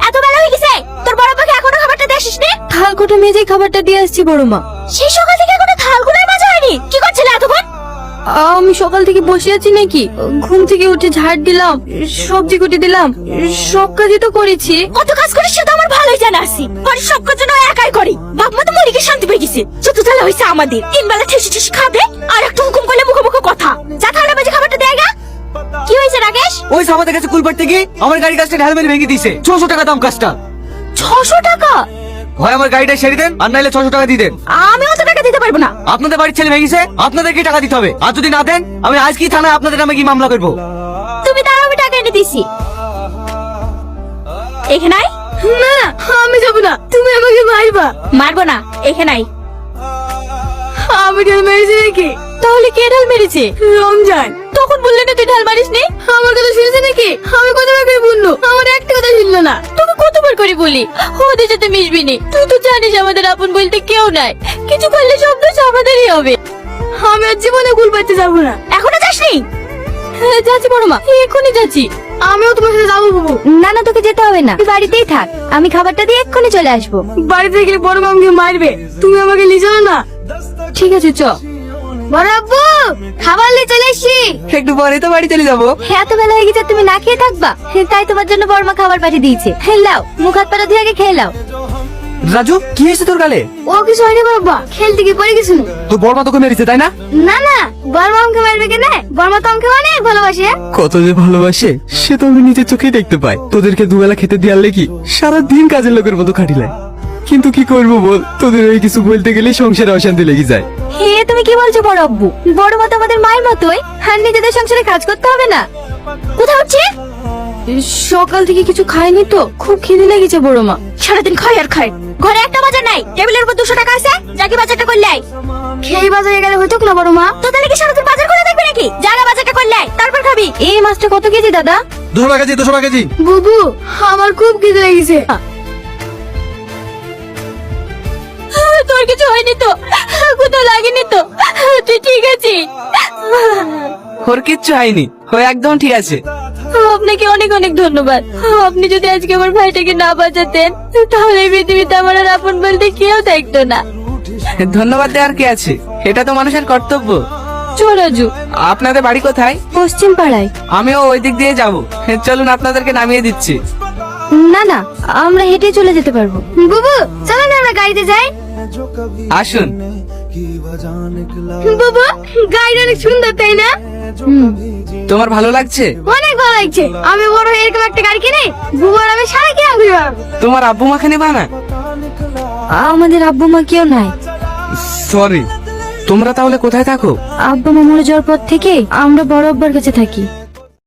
এত বেলা হয়ে গেছে, তোর বড় মাকে এখনো খাবারটা দিয়ে আসিস নি? থালকোটা মেজে খাবারটা দিয়ে আসছি বড় মা। সেই সকাল থেকে এখনো থালগুলোর মাজা হয়নি, কি করছিলে এতক্ষণ? আমি সকাল থেকে বসে আছি নাকি? ঘুম থেকে উঠে ঝাড় দিলাম, সবজি কুটি দিলাম, সব কাজই তো করেছি। কত কাজ করিস সেটা আমার ভালোই জানা আছে। বাড়ির সব কাজ যেন একাই করি। বাপ মা তো মরিকে শান্তি পেয়ে গেছে। যত জ্বালা হয়েছে আমাদের, তিন বেলা ঠেসে ঠেসে খাবে আর একটা হুকুম করলে মুখে মুখে কথা। যা ঠান্ডা বাজে খাবারটা দেয় গা। কি হয়েছে রাকেশ? ওই সামাদের কাছে কুল পাড়তে গিয়ে আমার গাড়ি কাজটা ঢাল মেরে ভেঙে দিয়েছে। 600 টাকা দাম কাজটা। 600 টাকা? হয় আমার গাড়িটা সেরে দেন, আর নাইলে 600 টাকা দিয়ে দেন। আমি অত টাকা দিতে পারবো না। আপনাদের বাড়ির ছেলে ভেঙেছে, আপনাদেরকে টাকা দিতে হবে। আর যদি না দেন, আমি আজ কি থানায় আপনাদের নামে কি মামলা করবো। তুমি তার আমি টাকা এনে দিছি। এখানে আয়। না না, আমি যাবো না, তুমি আমাকে মারবা। মারবো না, এখানে আয়। আমি ঢাল মেরেছি নাকি? তাহলে কে ঢাল মেরেছে? রমজান। তখন বললে না তুই ঢাল মারিস নি। আমার কথা শুনেছে নাকি? আমি কতবার করে বললো, আমার একটা কথা শুনলো না। তোকে কতবার করে বলি ওদের সাথে মিশবি নি। তুই তো জানিস আমাদের আপন বলতে কেউ নাই। কিছু করলে সব দোষ আমাদেরই হবে। আমি আর জীবনে কুল পাড়তে যাবো না। এখনো যাসনি? হ্যাঁ, যাচ্ছি বড় মা, এক্ষুনি যাচ্ছি। আমিও তোমার সাথে যাবো বাবু। না না, তোকে যেতে হবে না, তুই বাড়িতেই থাক। আমি খাবারটা দিয়ে এক্ষুনি চলে আসবো। বাড়িতে গেলে বড় মা আমাকে মারবে, তুমি আমাকে নিয়ে যাও না। ঠিক আছে, চ। বড় আব্বু, খাবার নিয়ে চলে এসছি। একটু পরে তো বাড়ি চলে যাবো। এত বেলা হয়ে গেছে, তুমি না খেয়ে থাকবা? তাই তোমার জন্য বড়মা খাবার পাঠিয়ে দিয়েছে। লাও, মুখ হাত পাটা ধুয়ে আগে খেয়ে লাও। রাজু, কি হয়েছে তোর গালে? ও কিছু হয়নি বাবা, খেলতে গিয়ে পড়ে গেছিল। তোর বড় মা তোকে মেরেছে তাই না? না না, বড় মা আমাকে মারবে কেন? বড় মা তো আমাকে অনেক ভালোবাসে। কত যে ভালোবাসে সে তো আমি নিজের চোখেই দেখতে পাই। তোদেরকে দুবেলা খেতে দেওয়ার লেগে সারাদিন কাজের লোকের মতো খাটিলাই। কিন্তু কি করবো বল, তোদের ওই কিছু বলতে গেলে সংসারে অশান্তি লেগে যায়। হে, তুমি কি বলছো বড় আব্বু? বড় মা তো আমাদের মায়ের মতোই, আর নিজেদের সংসারে কাজ করতে হবে না। কোথাও হচ্ছে? সকাল থেকে কিছু খাইনি তো, খুব খিদে লেগেছে বড় মা। সারাদিন খাই আর খাই। ঘরে একটা বাজার নাই, টেবিলের উপর 200 টাকা আছে। যাকে বাজারটা করলে আয়। খেয়ে বাজারে গেলে হতো না বড় মা? তো তাহলে কি সারাদিন বাজার করে দেখবে নাকি? যারা বাজারটা করলে আয়, তারপর খাবি। এই মাছটা কত কেজি দাদা? 200 টাকা কেজি, 200 টাকা কেজি। বুবু, আমার খুব খিদে লেগেছে। তোর কিছু হয়নি তো? কোথাও লাগেনি তো? তুই ঠিক আছিস? ওর কিচ্ছু হয়নি, ও একদম ঠিক আছে। আপনাকে অনেক অনেক ধন্যবাদ। আপনি যদি আজকে আমার ভাইটাকে না বাঁচাতেন, তাহলে এই পৃথিবীতে আমার আর আপন বলতে কেউ থাকতো না। ধন্যবাদ দেওয়ার কি আছে, এটা তো মানুষের কর্তব্য। চল রাজু। আপনাদের বাড়ি কোথায়? পশ্চিম পাড়ায়। আমিও ওই দিক দিয়ে যাবো। চলুন, আপনাদেরকে নামিয়ে দিচ্ছি। না না, আমরা হেঁটে চলে যেতে পারবো। বুবু, চলো না আমরা গাড়িতে যাই। আসুন। বুবু, গাড়িটা অনেক সুন্দর তাই না? তোমার ভালো লাগছে? অনেক ভালো লাগছে। আমি বড় হয়ে এরকম একটা গাড়ি কিনে বুবু আর আমি সারা কিনে ঘুরে বেড়াবো। তোমার আব্বু মাকে নেবা না? আমাদের আব্বু মা কেউ নাই। সরি। তোমরা তাহলে কোথায় থাকো? আব্বা মা মরে যাওয়ার পর থেকে আমরা বড় আব্বার কাছে থাকি।